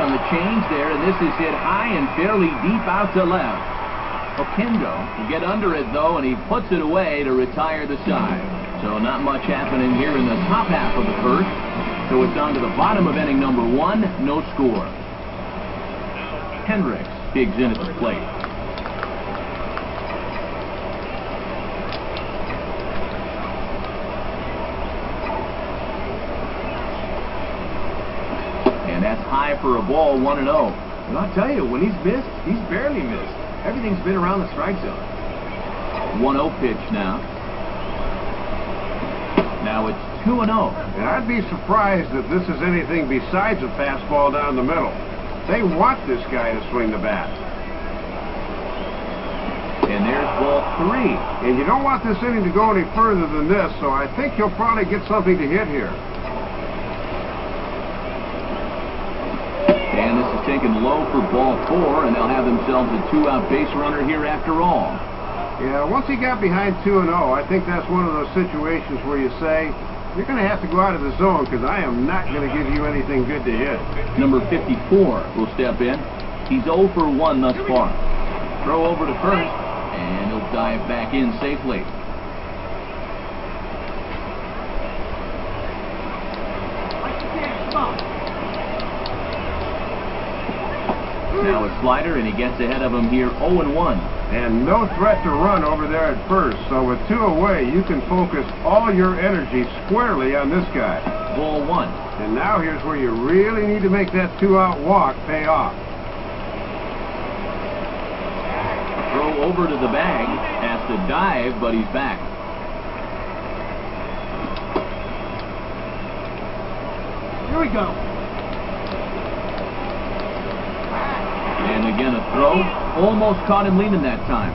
on the change there, and this is hit high and fairly deep out to left. Okendo will get under it, though, and he puts it away to retire the side. So not much happening here in the top half of the first. So it's on to the bottom of inning number 1, no score. Hendricks digs in at the plate. And that's high for a ball, 1-0. And I'll tell you, when he's missed, he's barely missed. Everything's been around the strike zone. 1-0 pitch now. Now it's 2-0. And I'd be surprised if this is anything besides a fastball down the middle. They want this guy to swing the bat. And there's ball 3. And you don't want this inning to go any further than this, so I think he'll probably get something to hit here. And this is taken low for ball 4, and they'll have themselves a 2-out base runner here after all. Yeah, once he got behind 2-0, I think that's one of those situations where you say, you're going to have to go out of the zone because I am not going to give you anything good to hit. Number 54 will step in. He's 0 for 1 thus far. Throw over to first, and he'll dive back in safely. Now a slider, and he gets ahead of him here, 0-1. And no threat to run over there at first, so with 2 away, you can focus all your energy squarely on this guy. Ball 1. And now here's where you really need to make that 2-out walk pay off. Throw over to the bag, has to dive, but he's back. Here we go. And again a throw. Almost caught him leaning that time.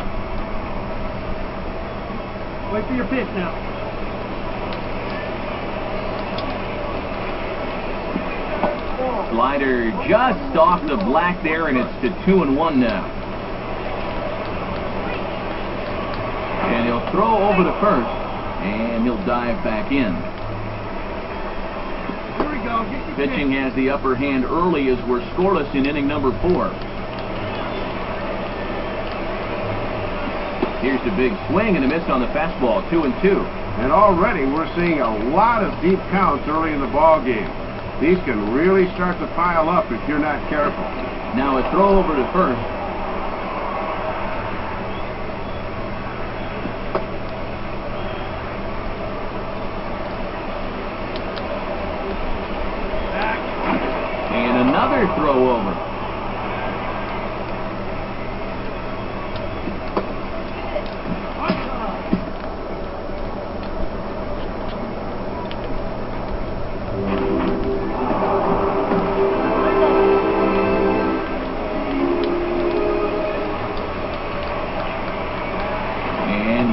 Wait for your pitch now. Slider just off the black there, and it's to 2-1 now. And he'll throw over to first, and he'll dive back in. Here we go. Pitching has the upper hand early as we're scoreless in inning number 4. Here's the big swing and a miss on the fastball, 2-2. And already we're seeing a lot of deep counts early in the ball game. These can really start to pile up if you're not careful. Now a throw over to first. And another throw over.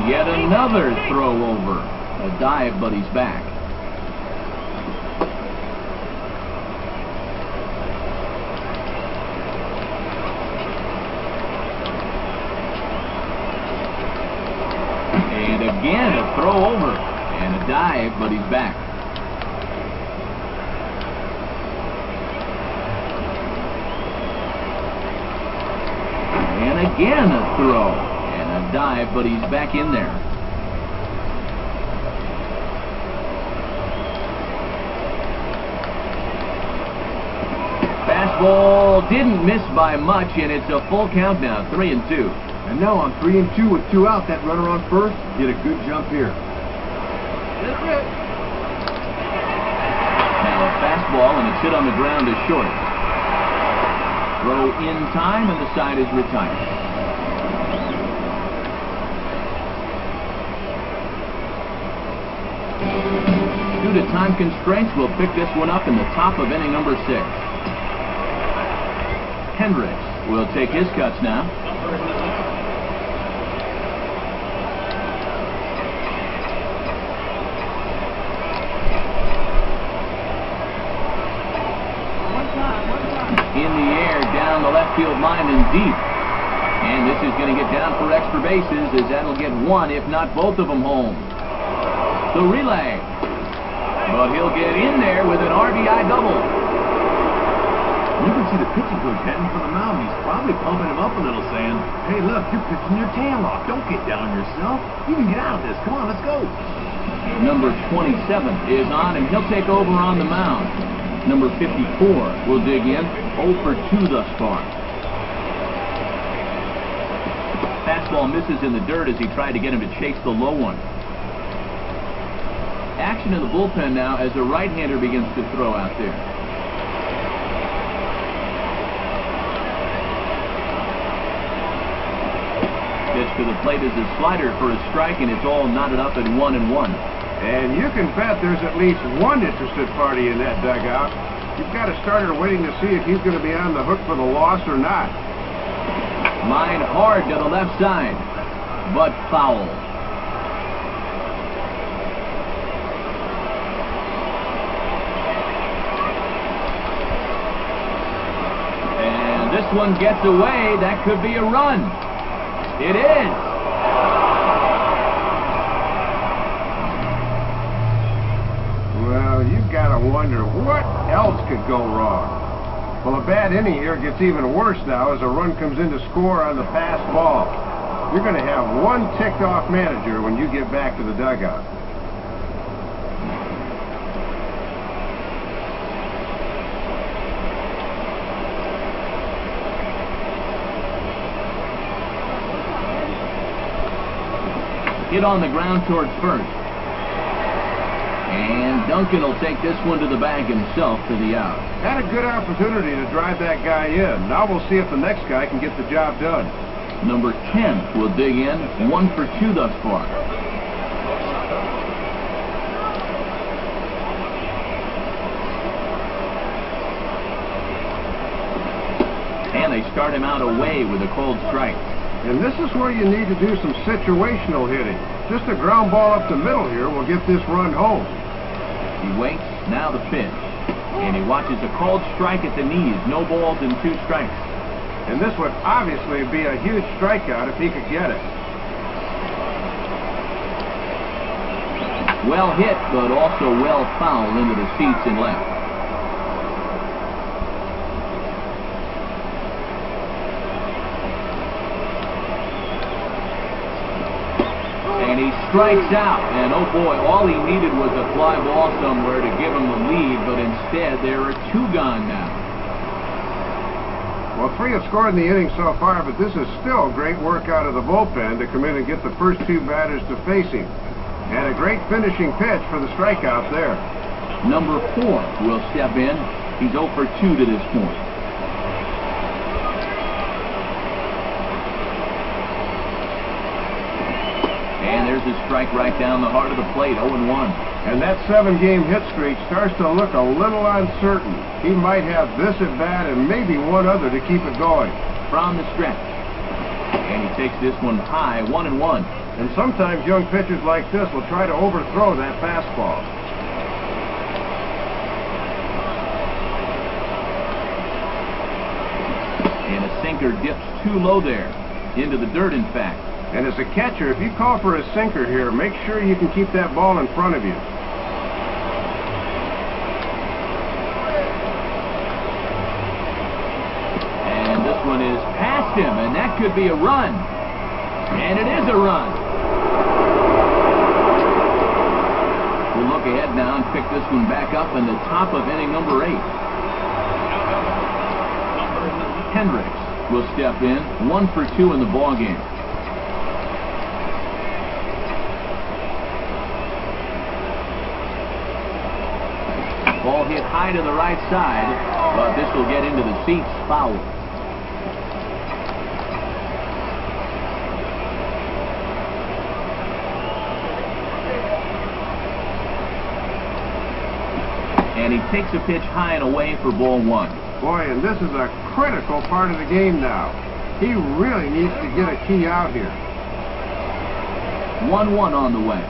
Yet another throw over. A dive, but he's back. And again a throw over. And a dive, but he's back. And again a throw. Dive, but he's back in there. Fastball didn't miss by much, and it's a full count now, 3-2. And now on 3-2 with 2 out, that runner on first did a good jump here. That's it. Now a fastball, and it's hit on the ground to short. Throw in time, and the side is retired. Due to time constraints, we'll pick this one up in the top of inning number 6. Hendricks will take his cuts now. In the air, down the left field line and deep. And this is going to get down for extra bases, as that'll get one, if not both of them, home. The relay. But he'll get in there with an RBI double. You can see the pitching coach heading for the mound. He's probably pumping him up a little, saying, "Hey, look, you're pitching your tail off. Don't get down on yourself. You can get out of this. Come on, let's go." Number 27 is on, and he'll take over on the mound. Number 54 will dig in, 0 for 2 thus far. Fastball misses in the dirt as he tried to get him to chase the low one. Action in the bullpen now as a right-hander begins to throw out there. Pitch to the plate is a slider for a strike, and it's all knotted up at 1-1. And you can bet there's at least one interested party in that dugout. You've got a starter waiting to see if he's going to be on the hook for the loss or not. Line hard to the left side, but foul. And this one gets away. That could be a run. It is. Well, you've got to wonder what else could go wrong. Well, a bad inning here gets even worse now as a run comes in to score on the pass ball. You're going to have one ticked-off manager when you get back to the dugout. Hit on the ground towards first. And Duncan will take this one to the bag himself for the out. Had a good opportunity to drive that guy in. Now we'll see if the next guy can get the job done. Number 10 will dig in, 1 for 2 thus far. And they start him out away with a cold strike. And this is where you need to do some situational hitting. Just a ground ball up the middle here will get this run home. He waits, now the pitch. And he watches a called strike at the knees, no balls and 2 strikes. And this would obviously be a huge strikeout if he could get it. Well hit, but also well fouled into the seats and left. And he strikes out, and oh boy, all he needed was a fly ball somewhere to give him the lead, but instead there are 2 gone now. Well, 3 have scored in the inning so far, but this is still great work out of the bullpen to come in and get the first 2 batters to face him. And a great finishing pitch for the strikeout there. Number 4 will step in. He's 0 for 2 to this point. And there's a strike right down the heart of the plate, 0-1. And that 7-game hit streak starts to look a little uncertain. He might have this at bat and maybe one other to keep it going. From the stretch. And he takes this one high, 1-1. And sometimes young pitchers like this will try to overthrow that fastball. And a sinker dips too low there. Into the dirt, in fact. And as a catcher, if you call for a sinker here, make sure you can keep that ball in front of you. And this one is past him, and that could be a run. And it is a run. We'll look ahead now and pick this one back up in the top of inning number 8. Hendricks will step in, 1 for 2 in the ballgame. Ball hit high to the right side, but this will get into the seats, foul. And he takes a pitch high and away for ball 1. Boy, and this is a critical part of the game now. He really needs to get a key out here. 1-1 on the way.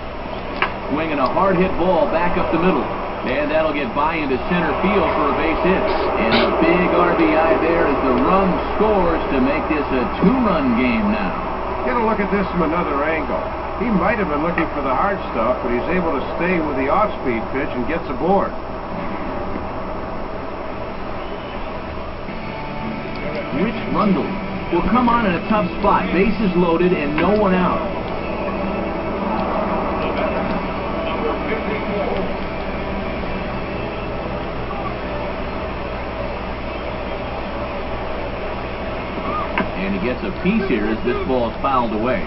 Swinging a hard-hit ball back up the middle. And that'll get by into center field for a base hit. And a big RBI there as the run scores to make this a 2-run game now. Get a look at this from another angle. He might have been looking for the hard stuff, but he's able to stay with the off-speed pitch and gets aboard. Rich Rundle will come on in a tough spot. Bases loaded and no one out. Number 54. And he gets a piece here as this ball is fouled away.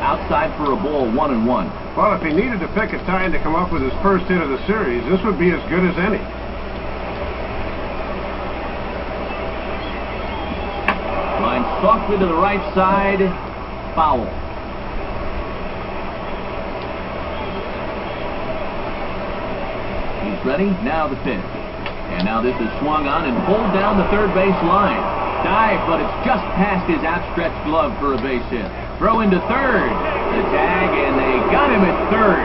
Outside for a ball, 1-1. Well, if he needed to pick a time to come up with his first hit of the series, this would be as good as any. Line softly to the right side. Foul. He's ready. Now the pitch. And now this is swung on and pulled down the third base line. Dive, but it's just past his outstretched glove for a base hit. Throw into third. The tag, and they got him at third.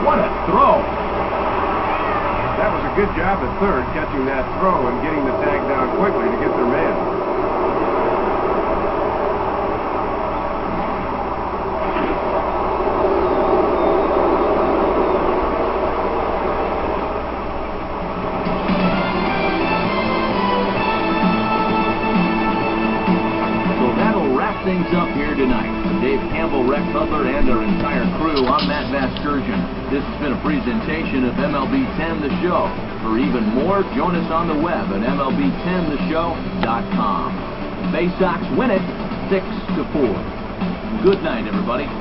What a throw. That was a good job at third, catching that throw and getting the tag down quickly to get their man. Things up here tonight. Dave Campbell, Rex Hudler, and our entire crew. I'm Matt Vasgersian. This has been a presentation of MLB 10 The Show. For even more, join us on the web at MLB10theshow.com. Bay Sox win it 6-4. Good night, everybody.